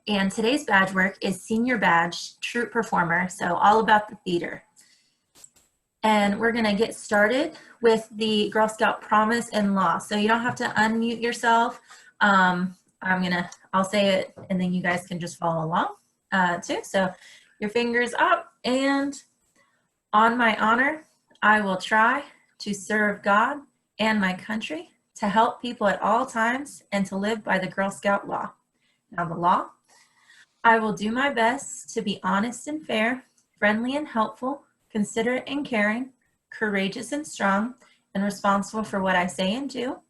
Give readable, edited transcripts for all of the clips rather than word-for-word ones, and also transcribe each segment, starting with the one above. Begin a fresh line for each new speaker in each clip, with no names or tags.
And today's badge work is senior badge, troupe performer, so all about the theater. And we're gonna get started with the Girl Scout promise and law. So you don't have to unmute yourself. I'll say it and then you guys can just follow along too. So your fingers up, and on my honor, I will try to serve God and my country, to help people at all times, and to live by the Girl Scout law. Now the law: I will do my best to be honest and fair, friendly and helpful, considerate and caring, courageous and strong, and responsible for what I say and do,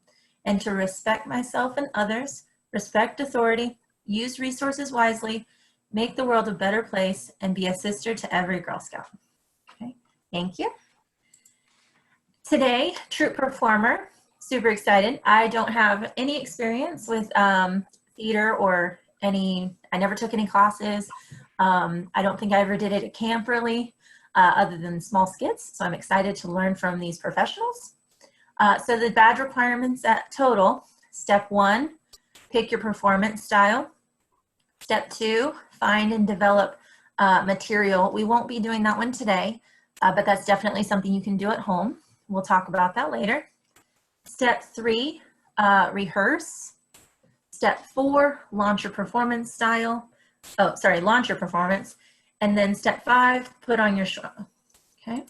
and to respect myself and others, respect authority, use resources wisely, make the world a better place, and be a sister to every Girl Scout. Okay, thank you. Today, troupe performer, super excited. I don't have any experience with theater or I never took any classes. I don't think I ever did it at camp really, other than small skits. So I'm excited to learn from these professionals. So the badge requirements at total: step 1, pick your performance style. Step 2, find and develop material. We won't be doing that one today, but that's definitely something you can do at home. We'll talk about that later. Step 3, rehearse. Step 4, launch your performance style. Launch your performance. And then step 5, put on your show. Okay.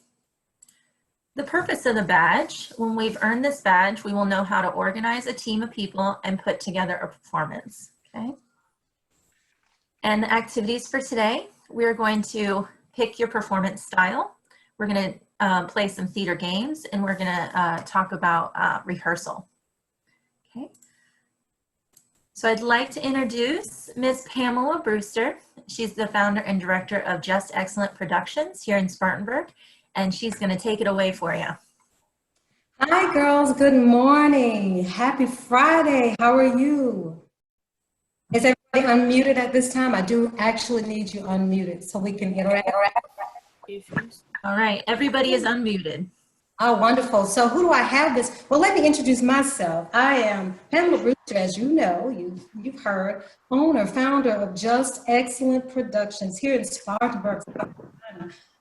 The purpose of the badge: when we've earned this badge, we will know how to organize a team of people and put together a performance. Okay. And the activities for today: we're going to pick your performance style. We're going to play some theater games, and we're going to talk about rehearsal. Okay. So I'd like to introduce Ms. Pamela Brewster. She's the founder and director of Just Excellent Productions here in Spartanburg, and she's going to take it away for you.
Hi, girls. Good morning. Happy Friday. How are you? Is everybody unmuted at this time? I do actually need you unmuted so we can interact.
All right. Everybody is unmuted.
Oh, wonderful. So who do I have this? Well, let me introduce myself. I am Pamela Brewster, as you know, you've heard, owner, founder of Just Excellent Productions here in Spartanburg, South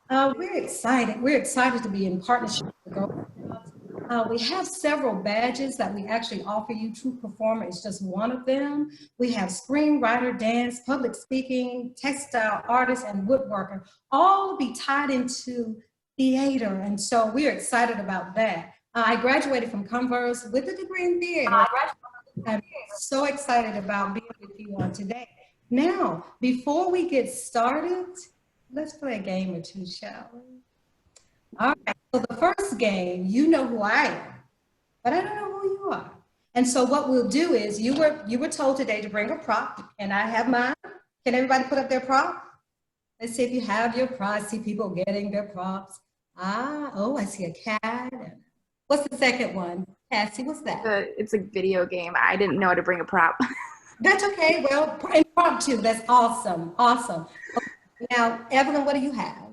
Carolina. We're excited. We're excited to be in partnership with Girl Scouts. We have several badges that we actually offer you. Troupe performer is just one of them. We have screenwriter, dance, public speaking, textile artist, and woodworker, all be tied into theater, and so we're excited about that. I graduated from Converse with a degree in theater. I'm so excited about being with you all today. Now, before we get started, let's play a game or two, shall we? All right, so the first game, you know who I am, but I don't know who you are. And so what we'll do is, you were told today to bring a prop, and I have mine. Can everybody put up their prop? Let's see if you have your props. See people getting their props. I see a cat. What's the second one? Cassie, what's that?
It's a video game. I didn't know how to bring a prop.
That's okay. Well, impromptu. That's awesome. Awesome. Okay. Now, Evelyn, what do you have?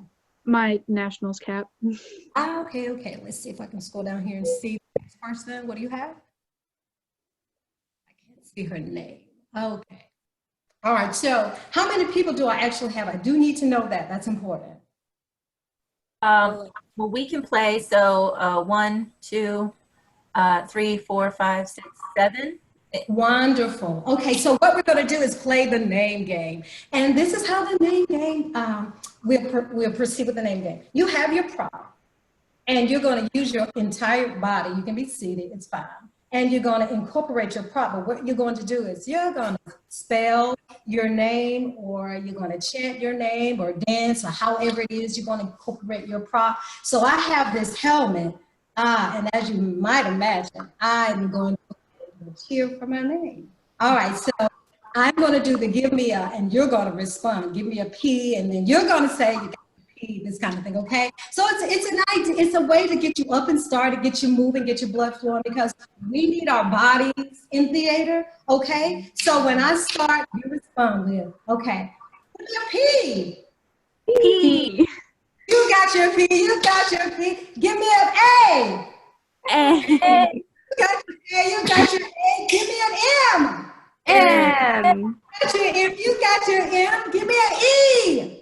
My Nationals cap.
Okay. Let's see if I can scroll down here and see the next person. What do you have? I can't see her name. Okay. All right. So how many people do I actually have? I do need to know that. That's important.
Well, we can play. So 1, 2, 3, 4, 5, 6, 7.
Wonderful. Okay, so what we're going to do is play the name game. And this is how the name game, we'll proceed with the name game. You have your prop, and you're going to use your entire body. You can be seated, it's fine. And you're going to incorporate your prop. But what you're going to do is you're going to spell your name, or you're going to chant your name, or dance, or however it is you're going to incorporate your prop. So I have this helmet, and as you might imagine, I'm going to cheer for my name. All right, so I'm going to do the give me a, and you're going to respond. Give me a P, and then you're going to say, you got a P, this kind of thing, okay? So it's a way to get you up and started, get you moving, get your blood flowing, because we need our bodies in theater, okay? So when I start, you respond with, okay, give me a P.
P.
You got your P, you got your P. Give me an A.
A.
You got your A, you got your A. Give me an M.
M.
If you got your M, give me an E.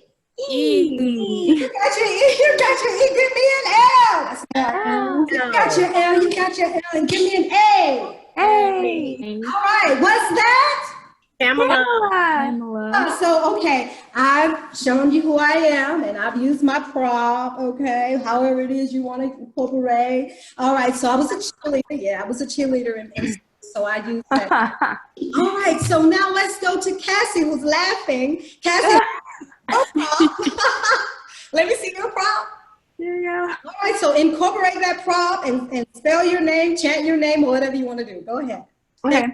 E.
You got your E, you got your E, give me an L. That's not
L.
You got your L, you got your L, and give me an A.
A.
All right, what's that?
Pamela.
Pamela.
So, okay, I've shown you who I am, and I've used my prop, okay, however it is you want to incorporate. All right, so I was a cheerleader. Yeah, I was a cheerleader, so I used that. All right, so now let's go to Cassie, who's laughing. Cassie, your prop. Let me see your prop.
There you go.
All right, so incorporate that prop and spell your name, chant your name, or whatever you want to do. Go ahead.
Okay.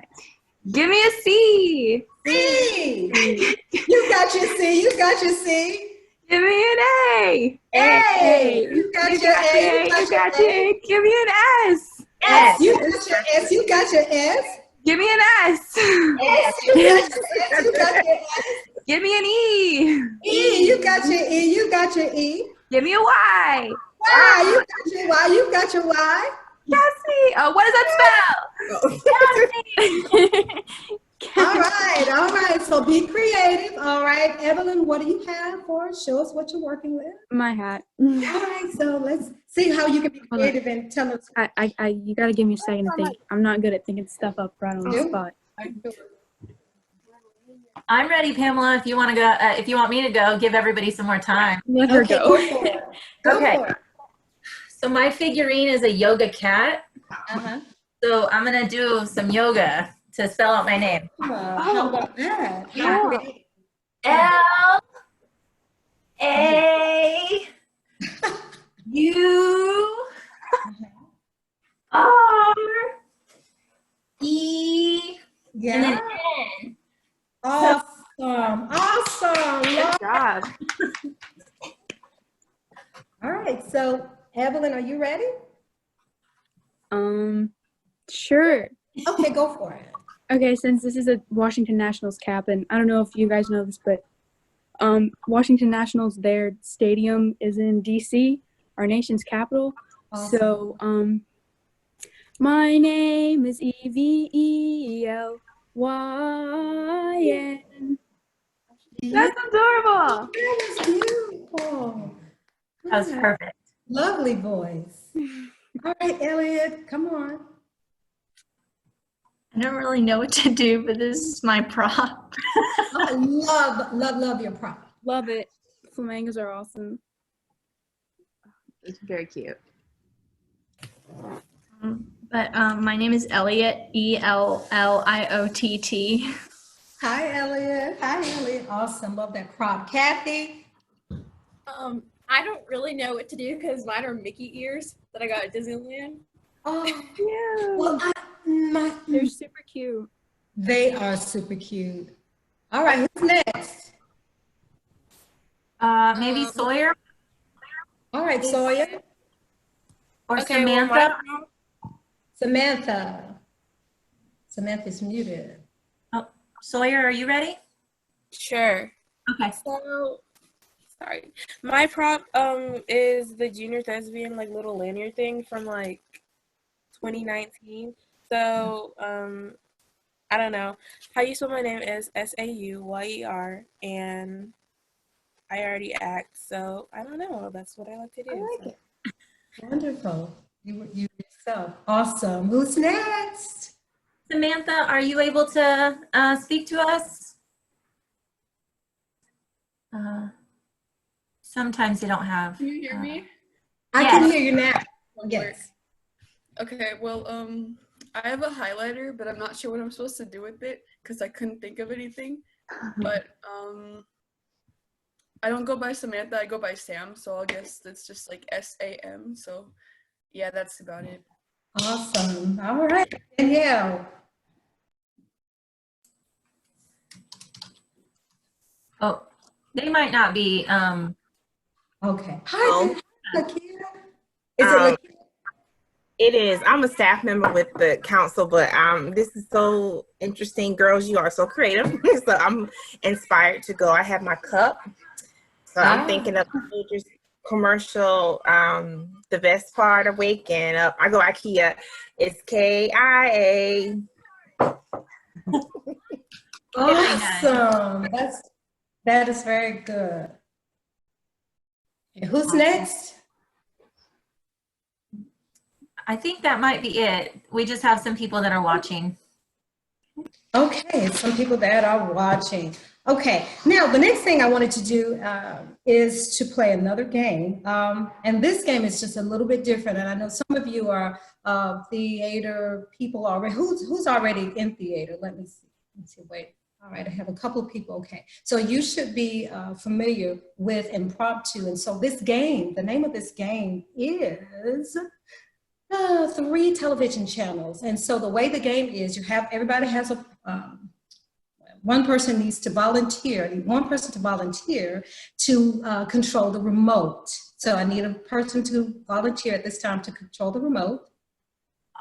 Give me a C.
C. You got your C. You got your C.
Give me an A.
A. You got your A.
You got your A. Give me an S.
S. You got your S. You got your S.
Give me an S.
S. You got your S. You got your S.
Give me an E.
E. You got your E. You got your E.
Give me a Y.
Y. You got your Y. You got your Y.
Cassie. Oh, what does that spell? Cassie.
All right. So be creative. All right, Evelyn, what do you have for us? Show us what you're working with.
My hat.
All right, so let's see how you can be creative and tell us.
You gotta give me a second to think. I'm not good at thinking stuff up right on the spot.
I'm ready, Pamela. If you want to go, if you want me to go, give everybody some more time.
Let her
Okay,
go.
go for it. Go
Okay.
for it.
So my figurine is a yoga cat.
Uh-huh.
So I'm gonna do some yoga to spell out my name.
How about that?
Yeah.
L A U R E and
Yeah.
then N.
Awesome. Awesome.
Good job.
All right. So, Evelyn, are you ready?
Sure.
Okay, go for it.
Okay, since this is a Washington Nationals cap, and I don't know if you guys know this, but Washington Nationals, their stadium is in DC, our nation's capital.
Awesome.
So, my name is Evelyyn. That's adorable.
That was beautiful.
That was perfect.
Lovely voice. All right, Elliot, come on.
I don't really know what to do, but this is my prop.
I love your prop.
Love it. Flamingos are awesome.
It's very cute.
But my name is Elliot, Elliott.
Hi, Elliot. Hi, Elliot. Awesome. Love that prop. Kathy?
I don't really know what to do because mine are Mickey ears that I got at Disneyland.
Oh,
Yeah.
well,
They're super cute.
they are super cute. All right, who's next?
Maybe Sawyer
All right, Sawyer.
or
Okay, well,
Samantha.
Samantha. Samantha's muted.
Sawyer, are you ready?
Sure.
Okay.
So, sorry. My prop is the junior thespian like little lanyard thing from like 2019. So I don't know. How you spell my name is Sauyer, and I already act, so I don't know. That's what I like to do.
I like
so.
it. Wonderful. You yourself. Awesome. Who's next?
Samantha, are you able to speak to us? Sometimes they don't have.
Can you hear me?
I
Yes.
can hear you now. Yes.
Okay, well, I have a highlighter, but I'm not sure what I'm supposed to do with it because I couldn't think of anything. But I don't go by Samantha, I go by Sam, so I guess it's just like SAM. So yeah, that's about it.
Awesome. All right. Danielle.
Oh, they might not be.
Okay. Hi,
Oh.
Lakia.
Is
it
It is. I'm a staff member with the council, but this is so interesting. Girls, you are so creative. So I'm inspired to go. I have my cup. So I'm thinking of just commercial, the best part of waking up. I go IKEA. It's KIA.
Awesome. That is very good. And who's next?
I think that might be it. We just have some people that are watching.
Okay, some people that are watching. Okay, now the next thing I wanted to do is to play another game. And this game is just a little bit different. And I know some of you are theater people already. Who's already in theater? Let me see. Wait. All right, I have a couple of people. Okay, so you should be familiar with impromptu. And so this game, the name of this game is 3 television channels. And so the way the game is, everybody has a, one person needs to volunteer, to control the remote. So I need a person to volunteer at this time to control the remote.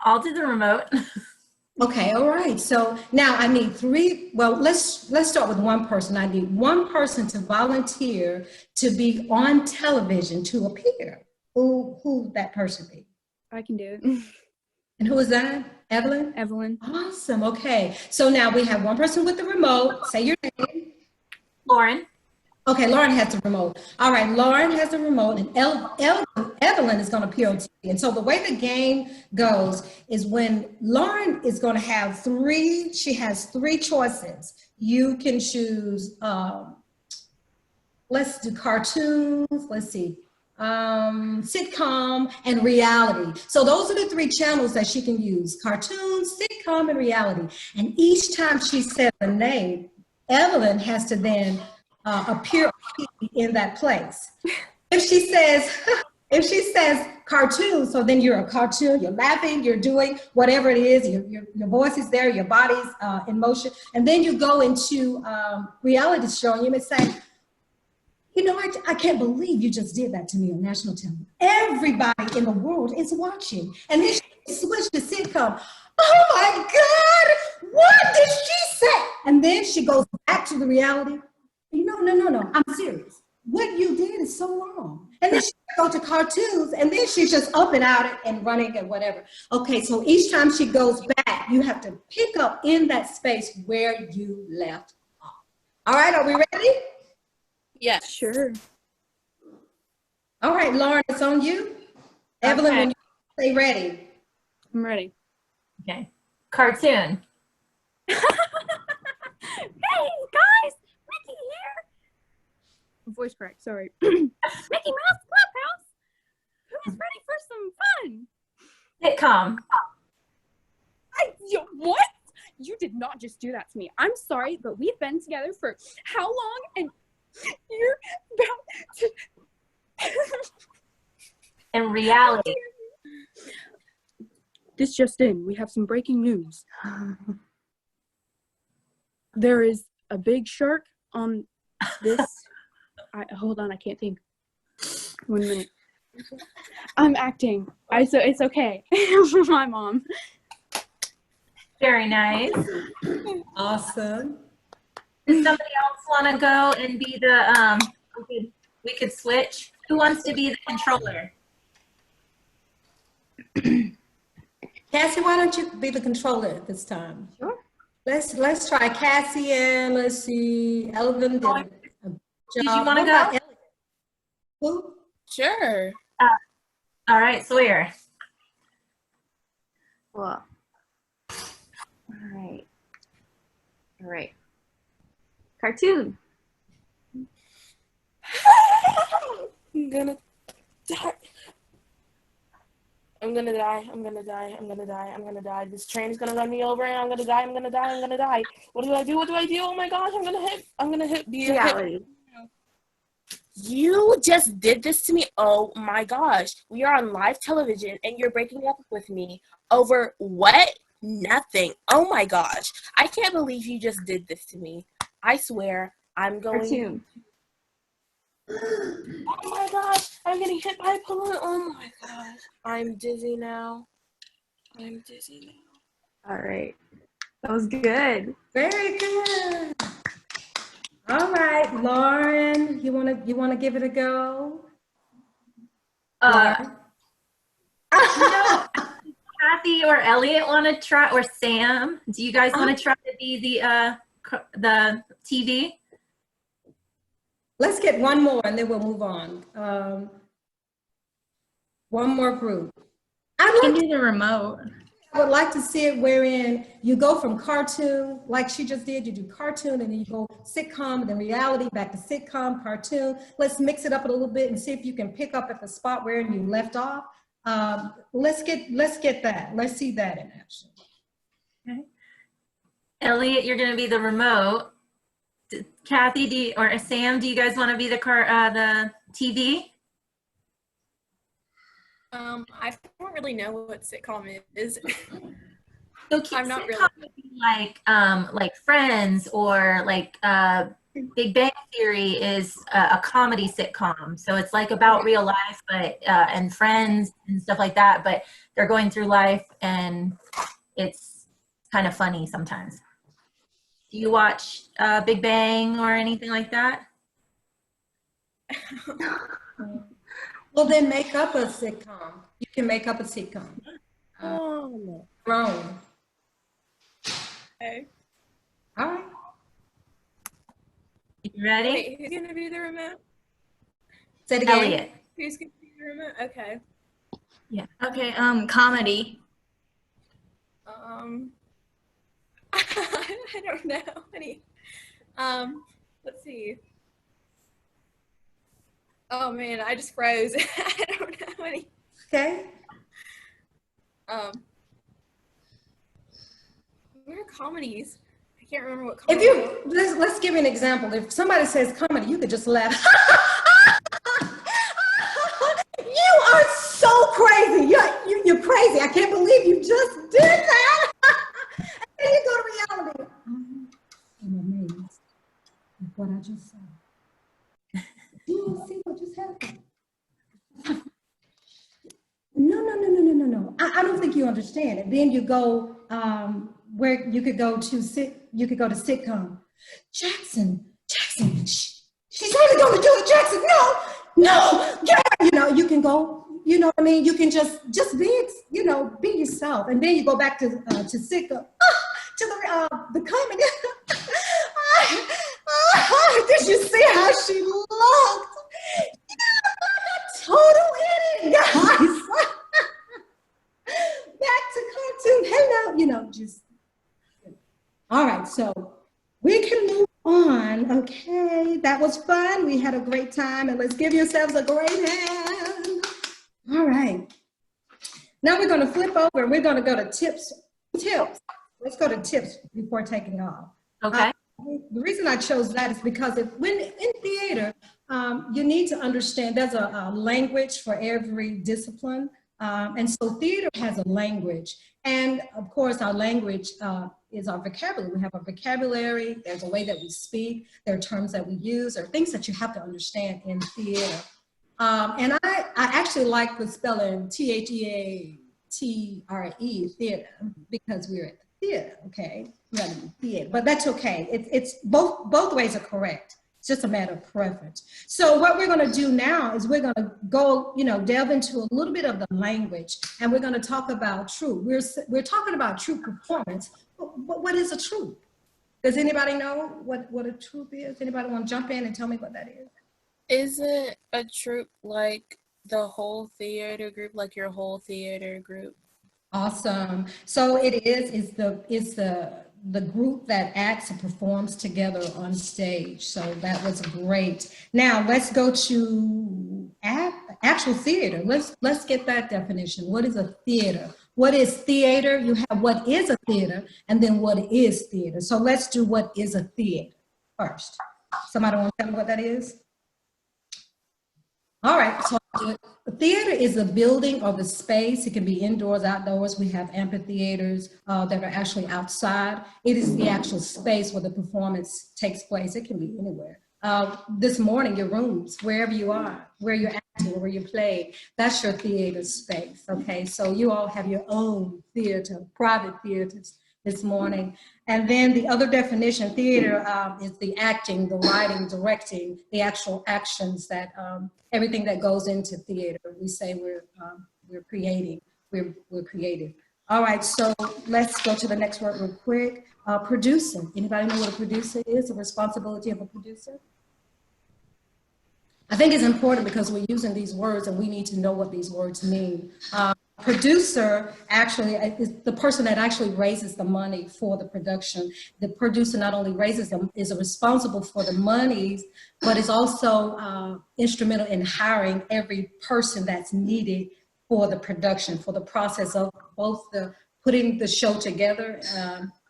I'll do the remote.
Okay, all right. So now I need 3, well, let's start with one person. I need one person to volunteer to be on television, to appear. Who that person be?
I can do it.
And who is that? Evelyn?
Evelyn.
Awesome. Okay. So now we have one person with the remote. Say your name.
Lauren.
Okay, Lauren has the remote. All right, Lauren has the remote, and Evelyn is going to appear on TV. And so the way the game goes is when Lauren is going to have 3, she has 3 choices. You can choose, let's do cartoons, let's see, sitcom, and reality. So those are the 3 channels that she can use: cartoons, sitcom, and reality. And each time she says a name, Evelyn has to then appear in that place. If she says cartoon, so then you're a cartoon, you're laughing, you're doing whatever it is, your voice is there, your body's in motion. And then you go into reality show and you may say, you know, I can't believe you just did that to me on national television. Everybody in the world is watching. And then she switched to sitcom. Oh my God, what did she say? And then she goes back to the reality. No, I'm serious. What you did is so wrong. And then she go to cartoons, and then she's just up and out and running and whatever. Okay, so each time she goes back, you have to pick up in that space where you left off. All right, are we ready?
Yes.
Sure.
All right, Lauren, it's on you. Evelyn,
Okay.
when you say ready.
I'm ready.
Okay. Cartoon.
Hey guys, Mickey here. Voice crack, sorry. Mickey Mouse Clubhouse. Who's ready for some fun?
Sitcom.
What? You did not just do that to me. I'm sorry, but we've been together for how long? And you're about to.
And reality.
This just in, we have some breaking news. There is a big shark on this. Hold on, I can't think. 1 minute. I'm acting. So it's okay. My mom.
Very nice.
Awesome.
Does somebody else want to go and be the, we could switch? Who wants to be the controller?
Cassie, why don't you be the controller this time?
Sure.
Let's try Cassie, and let's see. Evelyn did a job.
Did you want to
What
go?
about Elliot? Who?
Sure.
All right, Sawyer.
Cool. All right. All right. Cartoon.
I'm gonna die. I'm gonna die. I'm gonna die. I'm gonna die. I'm gonna die. This train is gonna run me over, and I'm gonna die. I'm gonna die. I'm gonna die. What do I do? What do I do? Oh my gosh! I'm gonna hit. Be a hit.
Reality.
You just did this to me. Oh my gosh. We are on live television and you're breaking up with me over what? Nothing. Oh my gosh. I can't believe you just did this to me. I swear I'm going.
Cartoon.
Oh my gosh. I'm getting hit by a balloon. Oh my gosh. I'm dizzy now. I'm dizzy now.
All right. That was good.
Very good. All right, Lauren, you wanna give it a go?
No, I Kathy or Elliot want to try, or Sam? Do you guys want to try to be the TV?
Let's get one more and then we'll move on. One more group.
I can do the remote.
I would like to see it wherein you go from cartoon, like she just did, you do cartoon and then you go sitcom and then reality, back to sitcom, cartoon. Let's mix it up a little bit and see if you can pick up at the spot where you left off. Let's get that. Let's see that in action.
Okay. Elliot, you're going to be the remote. Kathy, or Sam, do you guys want to be the TV?
I don't really know what sitcom is.
So
I'm not
sitcom would be like Friends, or like Big Bang Theory is a comedy sitcom. So it's like about real life, but and Friends and stuff like that. But they're going through life, and it's kind of funny sometimes. Do you watch Big Bang or anything like that?
Well, then make up a sitcom. You can make up a sitcom.
Oh.
Wrong.
Okay.
All right.
You ready?
Wait, who's gonna be the remote?
Say it again.
Elliot.
Who's gonna be the remote? Okay.
Yeah.
Okay, comedy.
I don't know any. Let's see. Oh man, I just froze. I don't know any.
Okay.
What are comedies? I can't remember what
If
comedy.
you let's give you an example. If somebody says comedy, you could just laugh. You are so crazy. You're crazy. I can't believe you just did that. And then you go to reality. I'm amazed at what I just saw. You see what just happened? No. I don't think you understand it. Then you go where you could go to sitcom. Jackson, she's only going to do it, Jackson. No, yeah. You can go, you know what I mean? You can just be, be yourself. And then you go back to sitcom, to the comedy. Did you see how she looked? Total idiot, guys. Back to cartoon. Hello, just. All right, so we can move on. Okay, that was fun. We had a great time, and let's give yourselves a great hand. All right. Now we're going to flip over, and we're going to go to tips. Let's go to tips before taking off.
Okay.
The reason I chose that is because when in theater, you need to understand there's a language for every discipline. And so theater has a language. And of course, our language is our vocabulary. We have a vocabulary. There's a way that we speak. There are terms that we use. There are things that you have to understand in theater. And I actually like the spelling THEATRE, theater, because we're at the theater, okay? Rather than theater, but that's okay. It's both ways are correct. It's just a matter of preference. So what we're going to do now is we're going to go, delve into a little bit of the language, and we're going to talk about troupe. We're talking about troupe performance. But what is a troupe? Does anybody know what a troupe is? Anybody want to jump in and tell me what that is?
Isn't a troupe like the whole theater group, like your whole theater group?
Awesome. So it is the group that acts and performs together on stage. So that was great. Now let's go to actual theater. Let's get that definition. What is a theater? What is theater? You have what is a theater, and then what is theater. So let's do what is a theater first. Somebody want to tell me what that is? All right, so the theater is a building or the space. It can be indoors, outdoors. We have amphitheaters that are actually outside. It is the actual space where the performance takes place. It can be anywhere. This morning, your rooms, wherever you are, where you're acting, where you play, that's your theater space, okay? So you all have your own theater, private theaters this morning. And then the other definition, theater, is the acting, the writing, directing, the actual actions that, everything that goes into theater. We say we're creating, we're creative. All right, so let's go to the next word real quick. Producer. Anybody know what a producer is? The responsibility of a producer? I think it's important because we're using these words and we need to know what these words mean. Producer actually is the person that actually raises the money for the production. The producer not only raises them, is responsible for the monies, but is also instrumental in hiring every person that's needed for the production, for the process of both the putting the show together,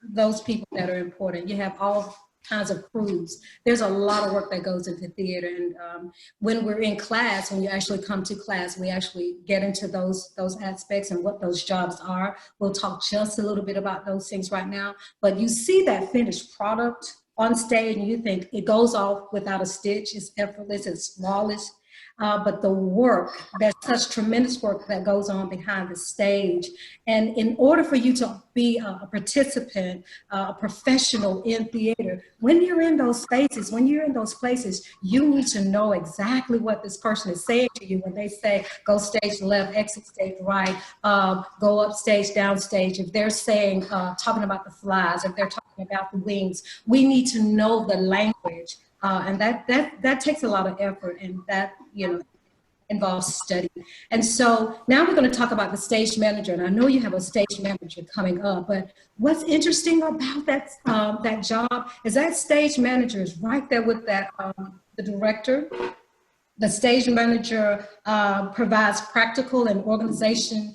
those people that are important. You have all kinds of crews. There's a lot of work that goes into theater, and when we're in class, when you actually come to class, we actually get into those aspects and what those jobs are. We'll talk just a little bit about those things right now, but you see that finished product on stage and you think it goes off without a stitch, it's effortless, it's flawless. But the work, there's such tremendous work that goes on behind the stage. And in order for you to be a participant, a professional in theater, when you're in those spaces, when you're in those places, you need to know exactly what this person is saying to you when they say, go stage left, exit stage right, go up stage, down stage. If they're saying, talking about the flies, if they're talking about the wings, we need to know the language. And that takes a lot of effort, and that, you know, involves study. And so now we're going to talk about the stage manager. And I know you have a stage manager coming up, but what's interesting about that job is that stage manager is right there with that the director. The stage manager provides practical and organizational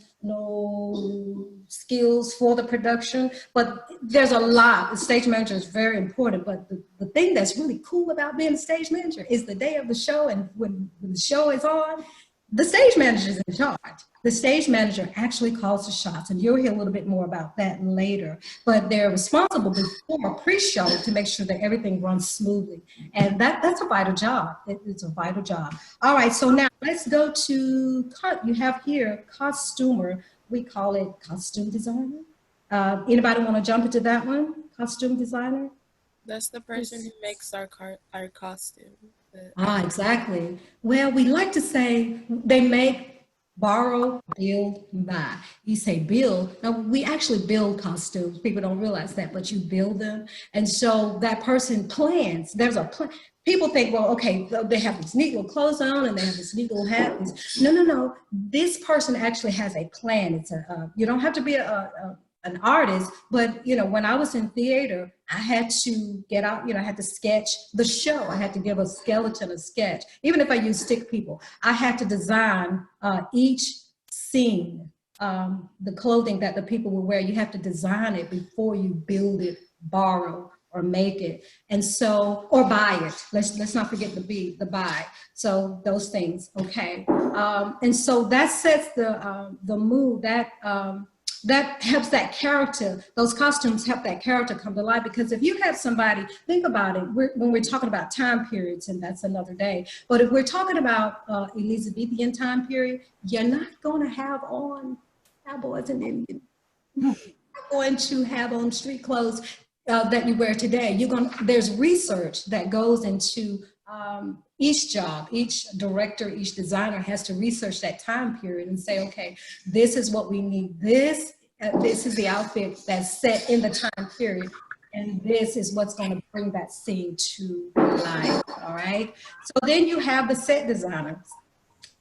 skills for the production, but there's a lot. The stage manager is very important, but the thing that's really cool about being a stage manager is the day of the show, and when the show is on, the stage manager is in charge. The stage manager actually calls the shots, and you'll hear a little bit more about that later, but they're responsible before pre-show to make sure that everything runs smoothly, and that's a vital job. It's a vital job. All right, so now let's go to, you have here costumer. We call it costume designer. Anybody want to jump into that one? Costume designer?
That's the person who makes our costume.
Exactly. Well, we like to say they make, borrow, build, buy. You say build. Now, we actually build costumes. People don't realize that, but you build them. And so that person plans. There's a plan. People think, well, okay, they have this neat little clothes on and they have this neat little hat. No. This person actually has a plan. It's you don't have to be an artist, but you know, when I was in theater, I had to get out, you know, I had to sketch the show. I had to give a skeleton a sketch. Even if I use stick people, I had to design each scene, the clothing that the people will wear. You have to design it before you build it, borrow, or make it. And so, or buy it. Let's not forget the buy. So those things, okay. And so that sets the mood, that helps that character, those costumes help that character come to life. Because if you have somebody, think about it, when we're talking about time periods, and that's another day, but if we're talking about Elizabethan time period, you're not going to have on cowboys and Indians. You're going to have on street clothes that you wear today. There's research that goes into each job. Each director, each designer has to research that time period and say, okay, this is what we need. This is the outfit that's set in the time period, and this is what's going to bring that scene to life. All right. So then you have the set designers.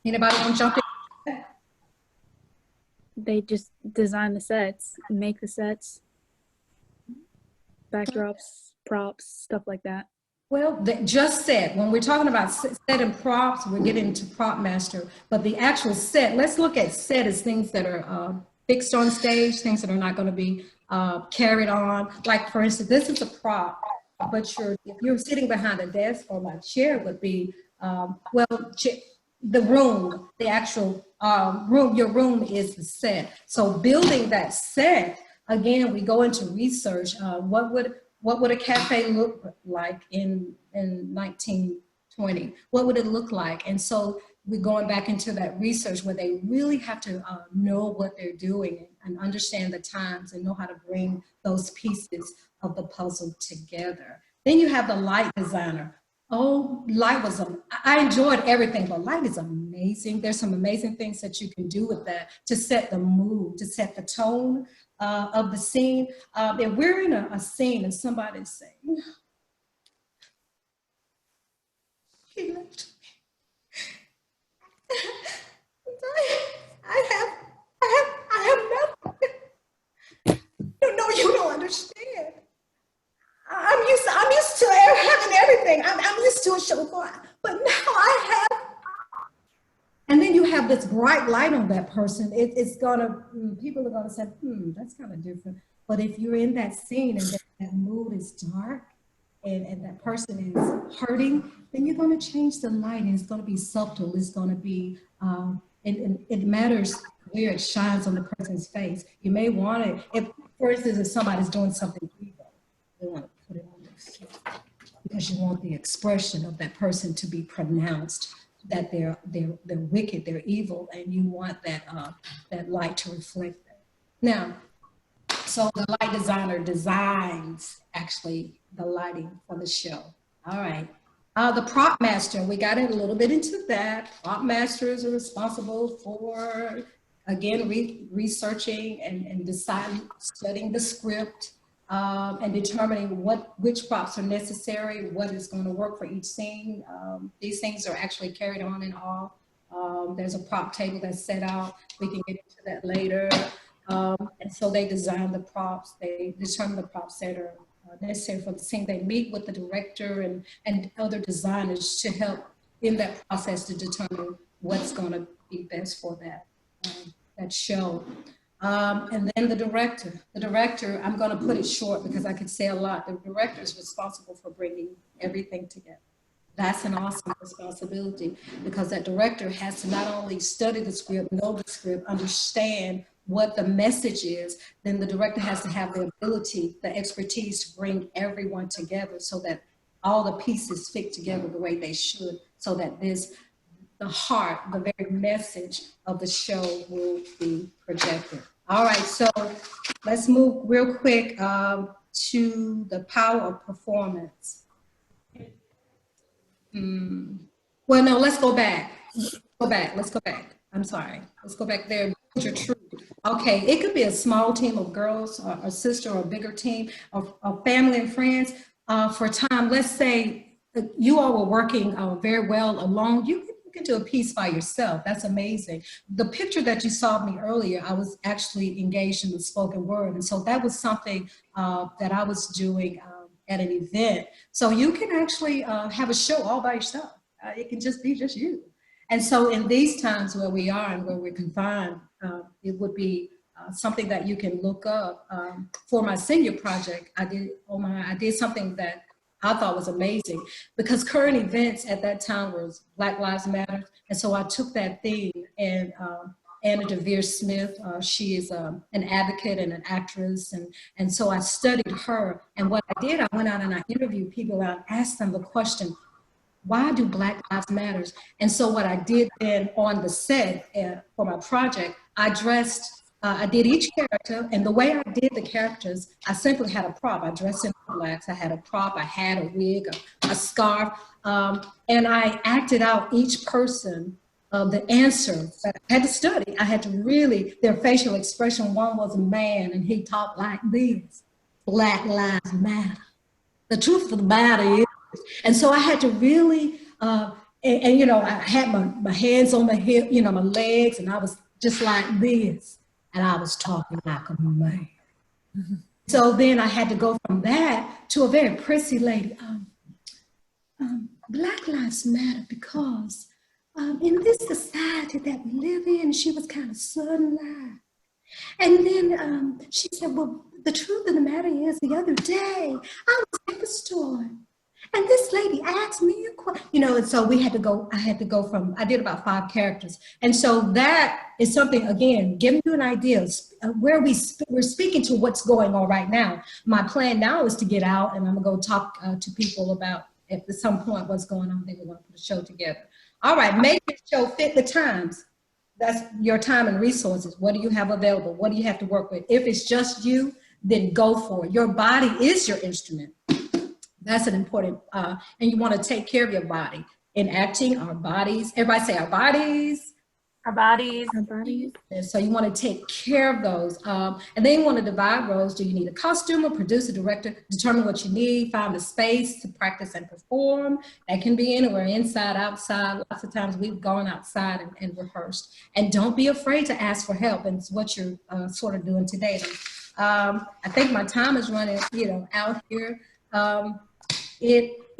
Anybody want to jump in?
They just design the sets, make the sets, backdrops, props, stuff like that.
Well, just set. When we're talking about set and props, we're getting into prop master. But the actual set, let's look at set as things that are fixed on stage, things that are not going to be carried on. Like, for instance, this is a prop, but if you're sitting behind a desk, or my chair would be, the room, the actual room, your room is the set. So building that set, again, we go into research. What would a cafe look like in 1920? What would it look like? And so we're going back into that research where they really have to know what they're doing and understand the times and know how to bring those pieces of the puzzle together. Then you have the light designer. Oh, light was, I enjoyed everything, but light is amazing. There's some amazing things that you can do with that to set the mood, to set the tone of the scene. If we're in a scene and somebody's saying, he left me. I have nothing. No, you don't understand. I'm used to having everything. I'm used to a chauffeur, but now I have. And then you have this bright light on that person. People are gonna say, that's kind of different. But if you're in that scene and that mood is dark and that person is hurting, then you're gonna change the light and it's gonna be subtle. It's gonna be, and it matters where it shines on the person's face. You may want it, if, for instance, if somebody's doing something evil, they want to put it on their face because you want the expression of that person to be pronounced, that they're wicked, they're evil, and you want that light to reflect that. Now, so the light designer designs actually the lighting for the show. All right. The prop master, we got in a little bit into that. Prop masters are responsible for, again, researching and deciding, studying the script, and determining which props are necessary, what is going to work for each scene. These things are actually carried on in all. There's a prop table that's set out. We can get into that later. And so they design the props. They determine the props that are necessary for the scene. They meet with the director and other designers to help in that process to determine what's going to be best for that show. And then the director, I'm going to put it short because I could say a lot. The director is responsible for bringing everything together. That's an awesome responsibility because that director has to not only study the script, know the script, understand what the message is, then the director has to have the ability, the expertise to bring everyone together so that all the pieces fit together the way they should, so that the heart, the very message of the show will be projected. All right, so let's move real quick to the power of performance. Well, no, let's go back. Let's go back. I'm sorry. Let's go back there. Your Troupe. Okay, it could be a small team of girls, or a sister, or a bigger team, of family and friends. For time, let's say you all were working very well alone. You can do a piece by yourself. That's amazing. The picture that you saw of me earlier, I was actually engaged in the spoken word. And so that was something that I was doing at an event. So you can actually have a show all by yourself. It can just be just you. And so in these times where we are and where we're confined, it would be something that you can look up. For my senior project, I did something that I thought was amazing because current events at that time was Black Lives Matter. And so I took that theme and Anna DeVere Smith, she is an advocate and an actress. And so I studied her. And what I did, I went out and I interviewed people and I asked them the question, why do Black Lives Matter? And so what I did then on the set for my project, I did each character, and the way I did the characters, I simply had a prop. I dressed in blacks. I had a prop, I had a wig, a scarf, and I acted out each person the answer that I had to study. I had to really, their facial expression. One was a man, and he talked like this: Black Lives Matter. The truth of the matter is, and so I had to really, and you know, I had my hands on my hip, you know, my legs, and I was just like this. And I was talking like a man. So then I had to go from that to a very prissy lady. Black Lives Matter because in this society that we live in, she was kind of sudden. And then she said, well, the truth of the matter is the other day I was at the store and this lady asked me a question, you know, and so I had to go from, I did about 5 characters. And so that is something, again, giving you an idea of where we're speaking to what's going on right now. My plan now is to get out and I'm gonna go talk to people about at some point what's going on. They will want to put a show together. All right, make your show fit the times. That's your time and resources. What do you have available? What do you have to work with? If it's just you, then go for it. Your body is your instrument. That's an important, and you want to take care of your body. In acting, our bodies, everybody say our bodies.
Our bodies.
Our bodies.
And so you want to take care of those. And then you want to divide roles. Do you need a costumer, producer, director? Determine what you need, find the space to practice and perform. That can be anywhere, inside, outside. Lots of times we've gone outside and rehearsed. And don't be afraid to ask for help. And it's what you're sort of doing today. I think my time is running, out here.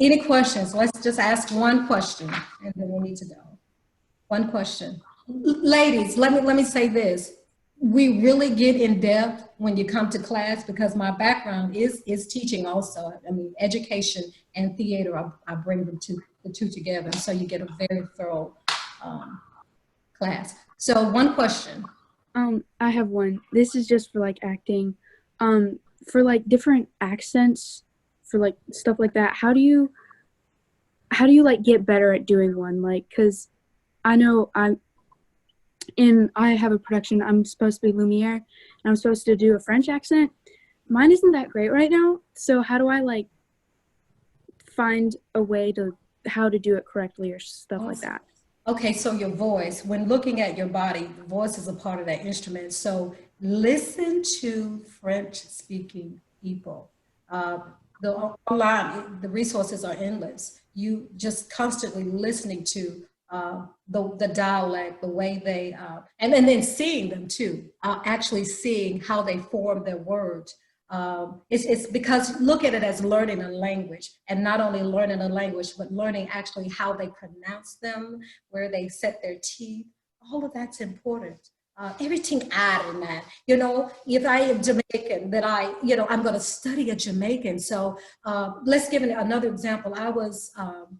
Any questions? Let's just ask one question and then we need to go. One question. Ladies, let me say this. We really get in depth when you come to class because my background is teaching also. I mean, education and theater, I bring the two together. So you get a very thorough class. So one question.
I have one. This is just for like acting. For like different accents, for like stuff like that. How do you like get better at doing one? Like, cause I know I have a production, I'm supposed to be Lumiere, and I'm supposed to do a French accent. Mine isn't that great right now, so how do I like find a way to how to do it correctly or stuff like that?
Okay, so your voice, when looking at your body, the voice is a part of that instrument. So listen to French-speaking people. The resources are endless. You just constantly listening to the dialect, the way they, and then seeing them too, actually seeing how they form their words. It's because look at it as learning a language, and not only learning a language, but learning actually how they pronounce them, where they set their teeth. All of that's important. Everything add in that. If I am Jamaican, then I'm going to study a Jamaican. So let's give another example. I was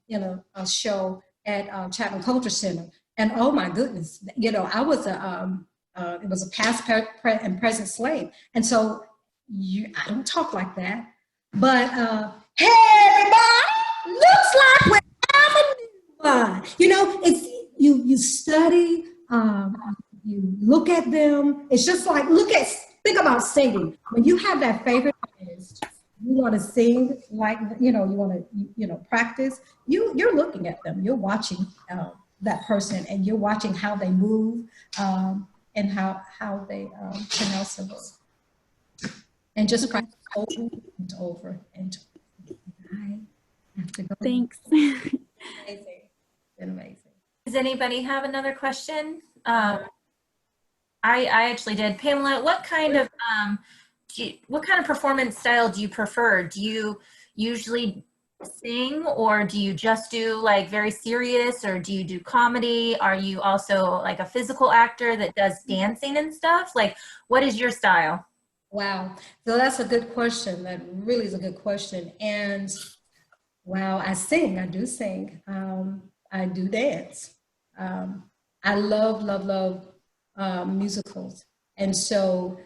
in a show at Chapman Culture Center, and oh my goodness, I was it was a past, and present slave, and so I don't talk like that, but hey everybody, looks like we're having one. It's you study, you look at them. It's just like think about singing. When you have that favorite artist, you want to sing like you want to practice. You're looking at them. You're watching that person, and you're watching how they move and how they pronounce the word. And just practice over and over and over. I have to go.
Thanks.
Amazing. It's been amazing.
Does anybody have another question? I actually did. Pamela, what kind of performance style do you prefer? Do you usually sing, or do you just do like very serious, or do you do comedy? Are you also like a physical actor that does dancing and stuff? Like, what is your style?
Wow. So that's a good question. That really is a good question. And wow, I do sing. I do dance. I love musicals. And so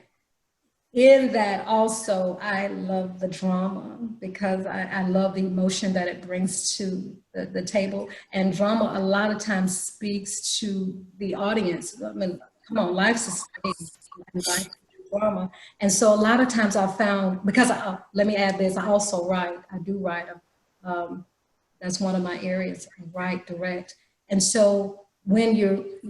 in that also, I love the drama because I love the emotion that it brings to the table. And drama a lot of times speaks to the audience. I mean, come on, life's a stage. Drama. And so a lot of times I found, because let me add this, I also write. I do write. That's one of my areas. I write, direct. And so when you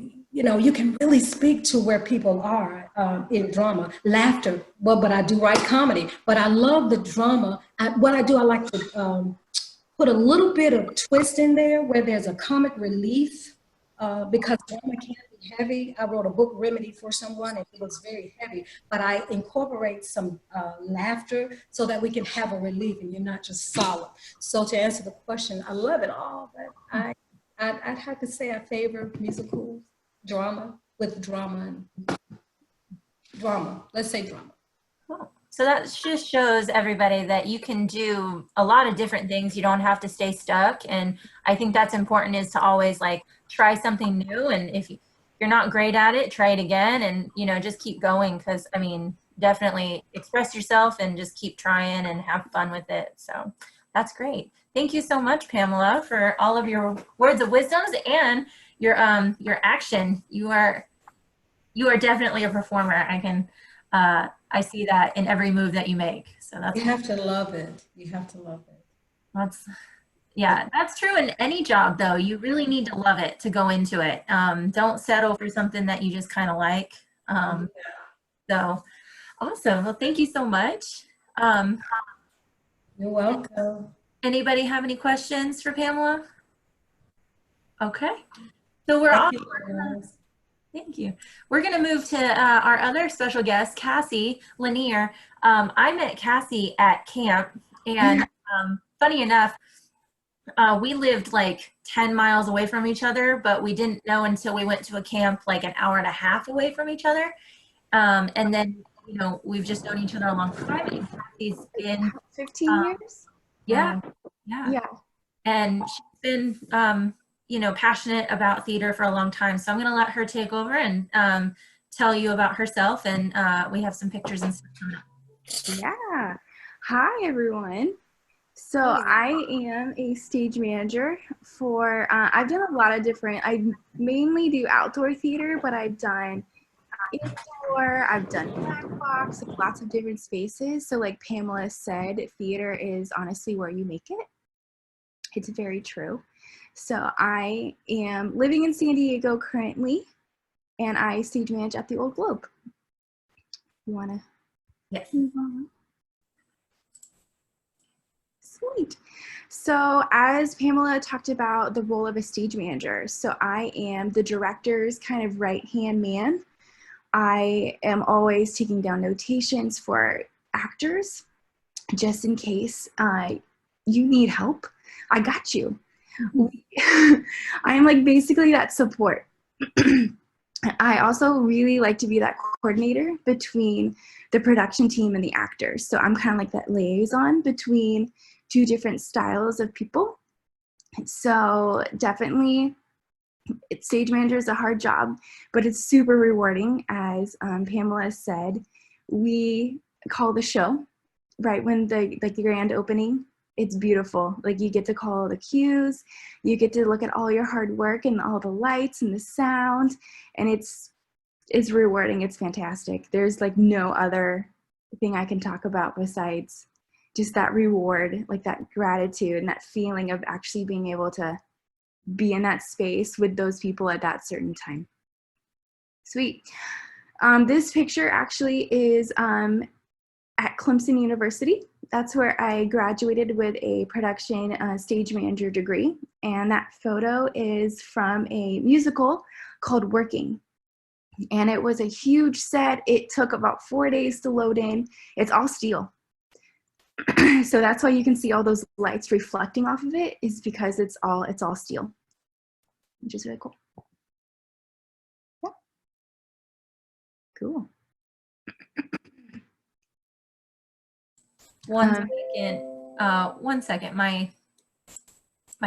can really speak to where people are in drama, laughter. Well, but I do write comedy. But I love the drama. What I do, I like to put a little bit of twist in there where there's a comic relief because drama can be heavy. I wrote a book, Remedy for Someone, and it was very heavy. But I incorporate some laughter so that we can have a relief and you're not just solemn. So to answer the question, I love it all, but I'd have to say I favor musical drama with drama and drama. Let's say drama.
Cool. So that just shows everybody that you can do a lot of different things. You don't have to stay stuck. And I think that's important, is to always like try something new. And if you're not great at it, try it again, and just keep going. Because I mean, definitely express yourself and just keep trying and have fun with it. So that's great. Thank you so much, Pamela, for all of your words of wisdoms and your action. You are definitely a performer. I see that in every move that you make. So that's.
You have to love it. You have to love it.
Yeah, that's true in any job though. You really need to love it to go into it. Don't settle for something that you just kind of like. So awesome. Well, thank you so much. Um,
You're welcome.
Anybody have any questions for Pamela? Okay. So we're
Thank
off.
you, guys.
Thank you. We're going to move to our other special guest, Cassie Lanier. I met Cassie at camp, and funny enough, we lived like 10 miles away from each other, but we didn't know until we went to a camp like an hour and a half away from each other. And then, you know, we've just known each other a long time. And Cassie's been,
15 years?
yeah, yeah.
Yeah.
And she's been, you know, passionate about theater for a long time. So I'm going to let her take over and tell you about herself. And we have some pictures and stuff coming up.
Yeah. Hi, everyone. So I am a stage manager for, I've done a lot of different, I mainly do outdoor theater, but I've done indoor, I've done black box, like lots of different spaces. So like Pamela said, theater is honestly where you make it. It's very true. So I am living in San Diego currently, and I stage manage at the Old Globe. You wanna move on? Sweet. So as Pamela talked about the role of a stage manager, so I am the director's kind of right-hand man. I am always taking down notations for actors, just in case you need help. I got you. I'm like basically that support. I also really like to be that coordinator between the production team and the actors. So I'm kind of like that liaison between two different styles of people. So definitely, stage manager is a hard job, but it's super rewarding. As Pamela said, we call the show right when the grand opening. It's beautiful. Like you get to call the cues, you get to look at all your hard work and all the lights and the sound, and it's rewarding. It's fantastic. There's like no other thing I can talk about besides just that reward, like that gratitude and that feeling of actually being able to be in that space with those people at that certain time. Sweet. This picture actually is at Clemson University. That's where I graduated with a production stage manager degree. And that photo is from a musical called Working. And it was a huge set. It took about 4 days to load in. It's all steel. So that's why you can see all those lights reflecting off of it, is because it's all steel, which is really cool. Yeah. Cool.
One second. My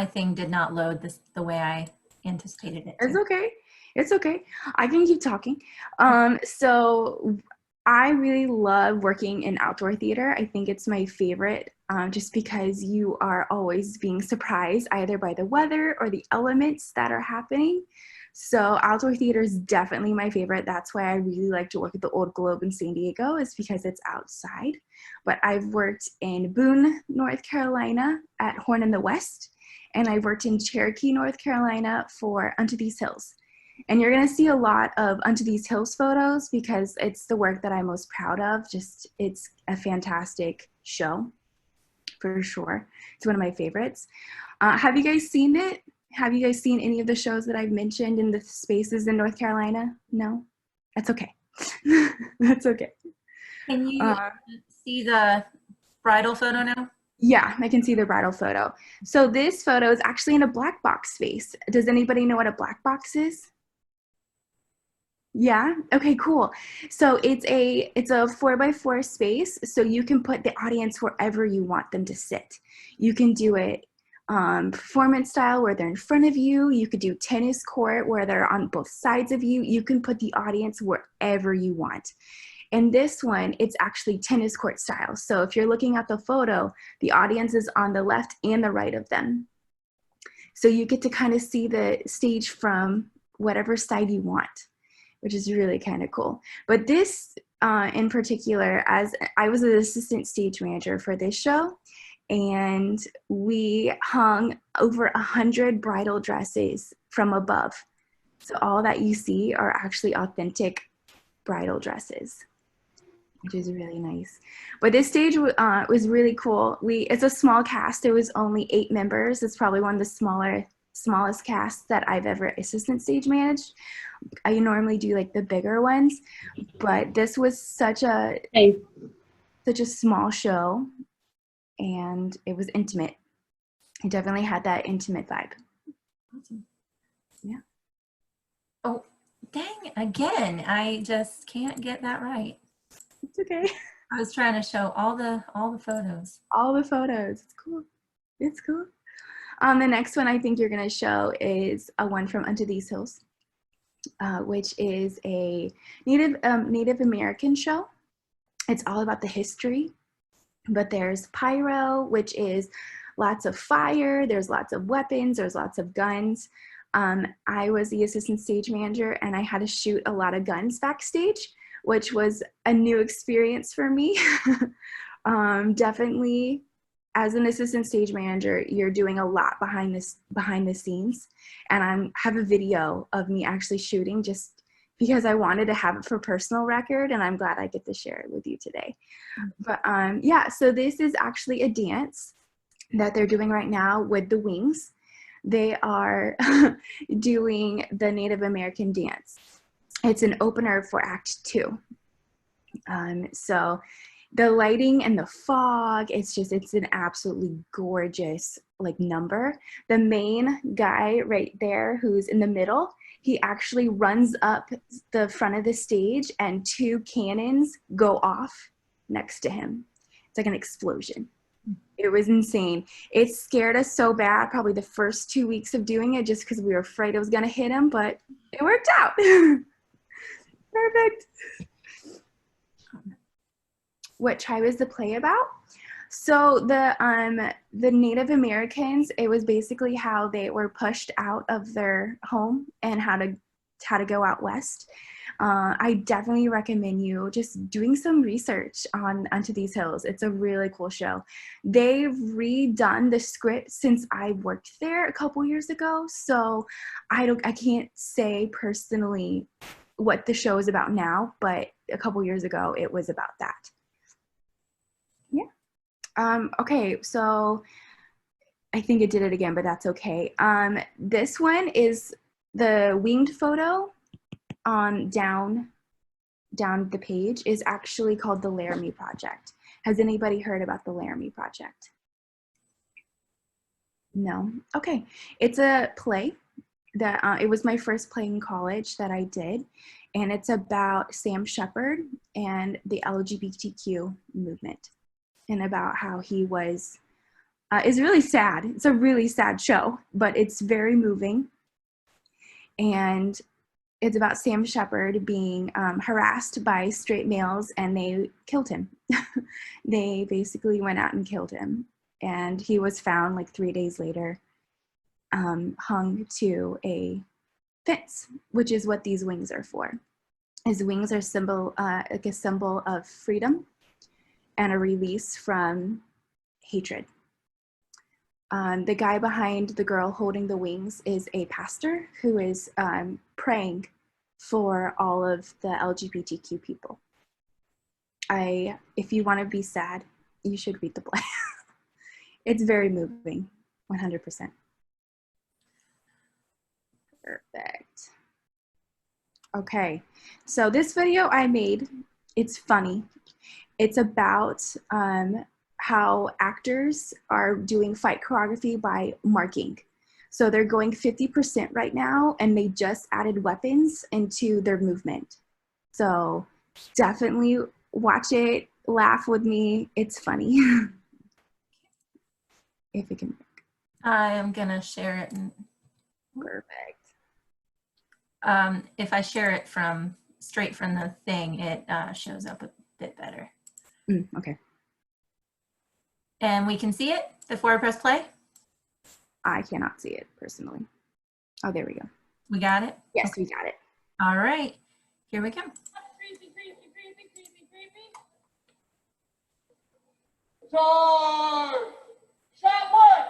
thing did not load the way I anticipated it to.
It's okay. It's okay. I can keep talking. So I really love working in outdoor theater. I think it's my favorite, just because you are always being surprised either by the weather or the elements that are happening. So outdoor theater is definitely my favorite. That's why I really like to work at the Old Globe in San Diego, is because it's outside. But I've worked in Boone, North Carolina at Horn in the West, and I've worked in Cherokee, North Carolina for Unto These Hills. And you're gonna see a lot of Unto These Hills photos because it's the work that I'm most proud of. Just, it's a fantastic show, for sure. It's one of my favorites. Have you guys seen it? Have you guys seen any of the shows that I've mentioned in the spaces in North Carolina? No? That's okay. That's okay.
Can you see the bridal photo now?
Yeah, I can see the bridal photo. So this photo is actually in a black box space. Does anybody know what a black box is? Yeah. Okay, cool. So it's a 4x4 space. So you can put the audience wherever you want them to sit. You can do it performance style where they're in front of you. You could do tennis court where they're on both sides of you. You can put the audience wherever you want. And this one, it's actually tennis court style. So if you're looking at the photo, the audience is on the left and the right of them. So you get to kind of see the stage from whatever side you want, which is really kind of cool. But this in particular, as I was an assistant stage manager for this show, and we hung over 100 bridal dresses from above. So all that you see are actually authentic bridal dresses, which is really nice. But this stage was really cool. It's a small cast. There was only 8 members. It's probably one of the smallest casts that I've ever assistant stage managed. I normally do like the bigger ones, but this was such a small show, and it was intimate. It definitely had that intimate vibe.
Awesome.
Yeah.
Oh, dang, again, I just can't get that right.
It's okay.
I was trying to show all the photos.
All the photos. It's cool. It's cool. The next one I think you're going to show is a one from Unto These Hills, which is a Native American show. It's all about the history, but there's pyro, which is lots of fire. There's lots of weapons. There's lots of guns. I was the assistant stage manager, and I had to shoot a lot of guns backstage, which was a new experience for me. Definitely, as an assistant stage manager, you're doing a lot behind the scenes. And I have a video of me actually shooting just because I wanted to have it for personal record, and I'm glad I get to share it with you today. But yeah, so this is actually a dance that they're doing right now with the wings. They are doing the Native American dance. It's an opener for Act 2. So the lighting and the fog, it's an absolutely gorgeous like number. The main guy right there who's in the middle, he actually runs up the front of the stage and 2 cannons go off next to him. It's like an explosion. It was insane. It scared us so bad, probably the first 2 weeks of doing it, just because we were afraid it was gonna hit him, but it worked out. Perfect. What tribe is the play about? So the Native Americans, it was basically how they were pushed out of their home and how to go out west. I definitely recommend you just doing some research on Unto These Hills. It's a really cool show. They've redone the script since I worked there a couple years ago, so I can't say personally what the show is about now, but a couple years ago it was about that. Yeah. Okay, so I think it did it again, but that's okay. This one is the winged photo on down the page is actually called the Laramie Project. Has anybody heard about the Laramie Project? No? Okay. It's a play that it was my first play in college that I did, and it's about Sam Shepard and the LGBTQ movement, and about how he was, it's really sad. It's a really sad show, but it's very moving. And it's about Sam Shepard being harassed by straight males, and they killed him. They basically went out and killed him. And he was found like 3 days later, hung to a fence, which is what these wings are for. His wings are like a symbol of freedom and a release from hatred. The guy behind the girl holding the wings is a pastor who is praying for all of the LGBTQ people. If you want to be sad, you should read the play. It's very moving, 100%. Perfect. Okay, so this video I made, it's funny. It's about how actors are doing fight choreography by marking. So they're going 50% right now, and they just added weapons into their movement. So definitely watch it, laugh with me. It's funny. If it can work.
I am gonna share it.
Perfect.
If I share it straight from the thing, it shows up a bit better.
Okay.
And we can see it before I press play?
I cannot see it personally. Oh, there we go.
We got it?
Yes, we got it.
All right, here we go.
Charge! Shot one.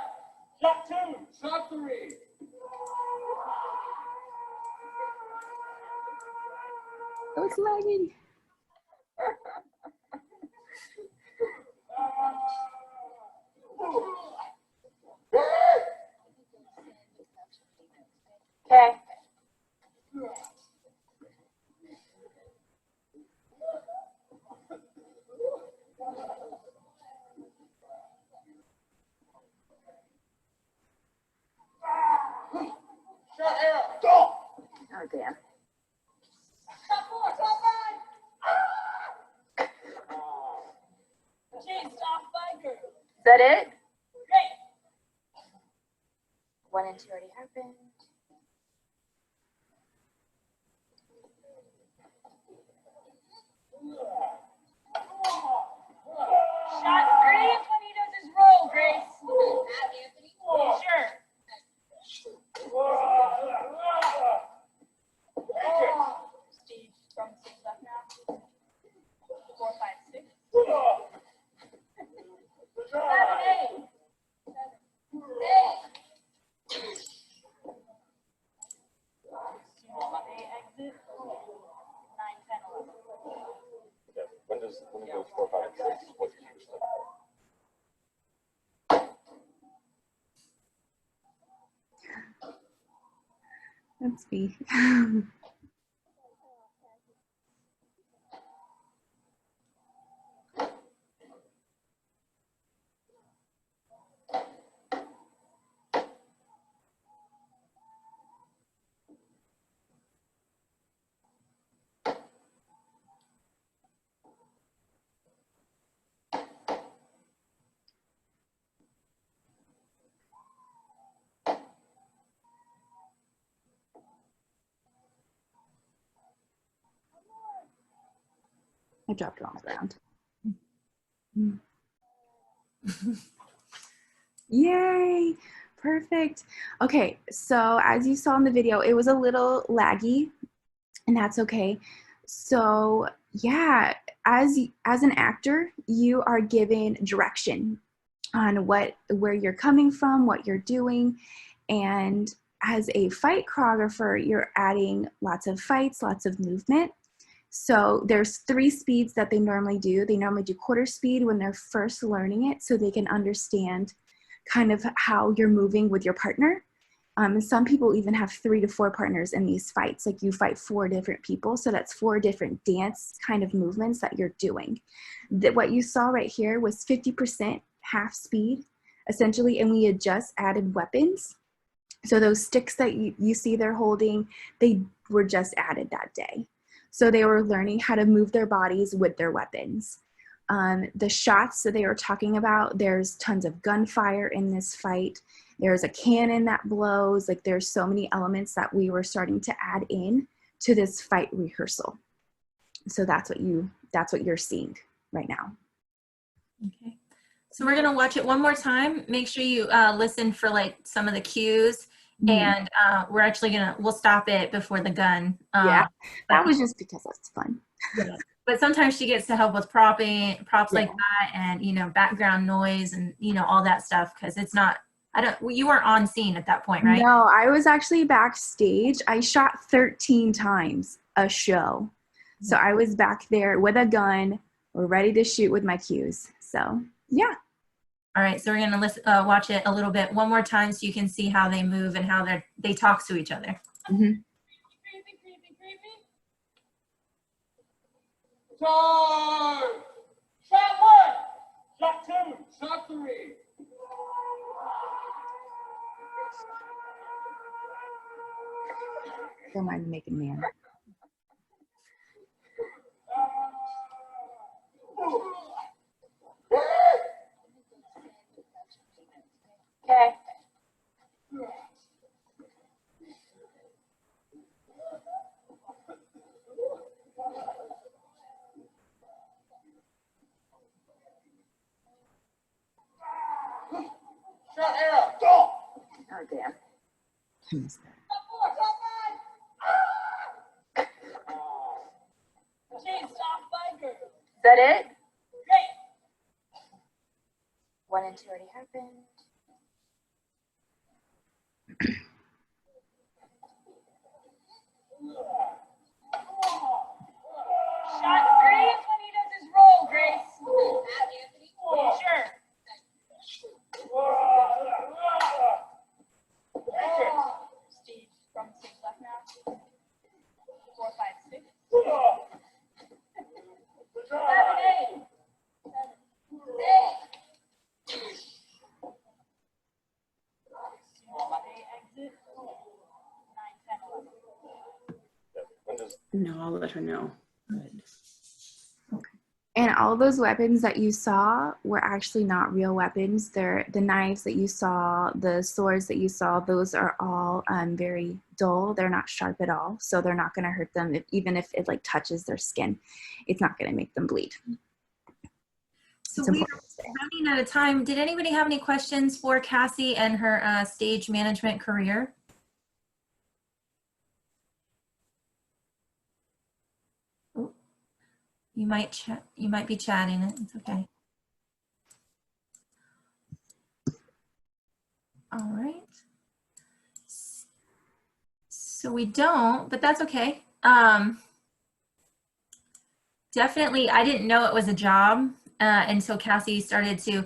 Shot two. Shot three.
Oh, it's lagging.
Okay.
Shot arrow. Go.
Oh, damn.
Shot four. Shot five. Chased off biker.
Is that it?
Great.
1 and 2 already happened.
Shot three is when he does his roll, Grace. Anthony? Sure. Steve from Steve's left now. 4, 5, 6. 7, 8. 8. They exit. 9, 10, 11.
Yeah. When it goes 4, 5, 6, what's your step?
That's me. I dropped it on the ground. Yay! Perfect. Okay, so as you saw in the video, it was a little laggy, and that's okay. So yeah, as an actor, you are given direction on where you're coming from, what you're doing, and as a fight choreographer, you're adding lots of fights, lots of movement. So there's 3 speeds that they normally do. They normally do quarter speed when they're first learning it so they can understand kind of how you're moving with your partner. And some people even have 3 to 4 partners in these fights. Like you fight 4 different people. So that's 4 different dance kind of movements that you're doing. What you saw right here was 50% half speed, essentially, and we had just added weapons. So those sticks that you see they're holding, they were just added that day. So they were learning how to move their bodies with their weapons. The shots that they were talking about, there's tons of gunfire in this fight. There's a cannon that blows. Like there's so many elements that we were starting to add in to this fight rehearsal. So that's what you're seeing right now.
Okay. So we're gonna watch it one more time. Make sure you listen for like some of the cues, and we're actually we'll stop it before the gun.
Yeah, that was just because that's fun.
Yeah. But sometimes she gets to help with props like that, and background noise, and all that stuff, because it's not. You weren't on scene at that point, right?
No, I was actually backstage. I shot 13 times a show. So I was back there with a gun. We're ready to shoot with my cues. So yeah.
All right, so we're gonna watch it a little bit one more time so you can see how they move and how they talk to each other.
Creepy. Charge! Shot one! Shot two! Shot three!
Don't mind making man.
Okay.
Shot arrow! Go!
Oh, damn.
I missed that.
Shot four! Shot five! Chased off biker.
Is that it?
Great.
1 and
two already happened. Shot Grace when he does his roll, Grace. Anthony. Sure. Steve from stage left now. 4, 5, 6. 7, 8. 7, 8. Exit. 9, 10, 11.
When does
No, I'll let her know.
And all of those weapons that you saw were actually not real weapons. They're the knives that you saw, the swords that you saw, those are all very dull. They're not sharp at all. So they're not going to hurt them. Even if it like touches their skin, it's not going to make them bleed.
So
It's
we are
important to say.
running out of time. Did anybody have any questions for Cassie and her stage management career? Oh, you might be chatting. It's okay. All right. So we don't, but that's okay. Definitely, I didn't know it was a job until Cassie started to,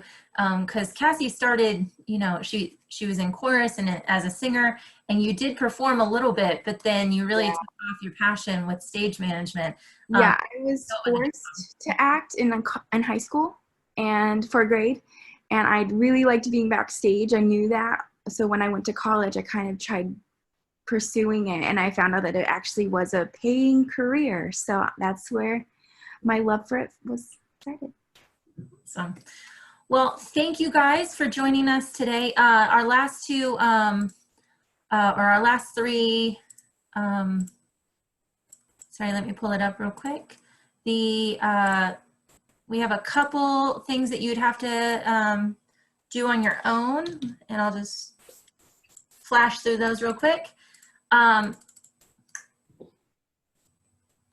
because Cassie started, you know, she was in chorus and as a singer, and you did perform a little bit, but then you really took off your passion with stage management.
Yeah, I was forced to act in high school and for a grade, and I really liked being backstage. I knew that. So when I went to college, I kind of tried pursuing it, and I found out that it actually was a paying career. So that's where my love for it was started.
So, well, thank you guys for joining us today. Our last two, or our last three, sorry, let me pull it up real quick. We have a couple things that you'd have to do on your own, and I'll just flash through those real quick.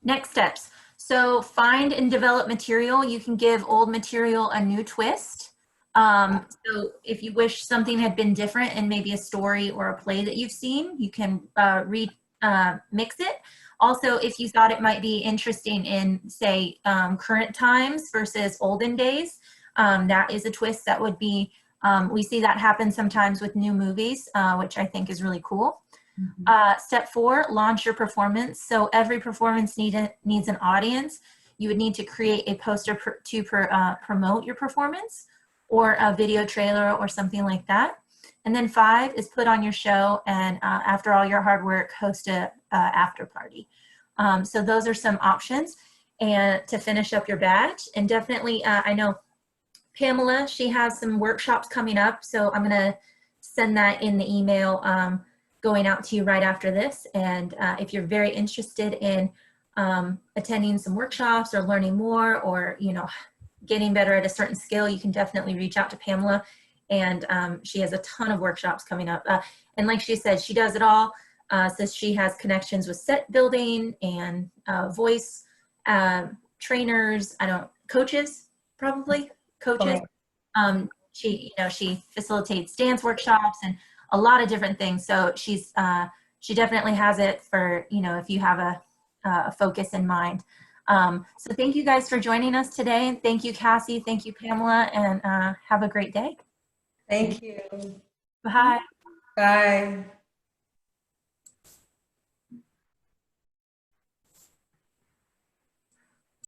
Next steps. So find and develop material. You can give old material a new twist. So if you wish something had been different in maybe a story or a play that you've seen, you can mix it. Also, if you thought it might be interesting in, say, current times versus olden days, that is a twist that would be, we see that happen sometimes with new movies, which I think is really cool. Step 4, launch your performance. So every performance needs an audience. You would need to create a poster to promote your performance, or a video trailer or something like that. And then 5 is put on your show, and after all your hard work, host a after party. So those are some options and to finish up your badge. And definitely, I know Pamela, she has some workshops coming up, so I'm gonna send that in the email going out to you right after this. And if you're very interested in attending some workshops or learning more, or, you know, getting better at a certain skill, you can definitely reach out to Pamela. And she has a ton of workshops coming up. And like she said, she does it all. So she has connections with set building and voice trainers, coaches, probably coaches. She facilitates dance workshops and a lot of different things. So she definitely has it for, you know, if you have a focus in mind. So thank you guys for joining us today. Thank you, Cassie. Thank you, Pamela, and have a great day.
Thank you.
Bye.
Bye.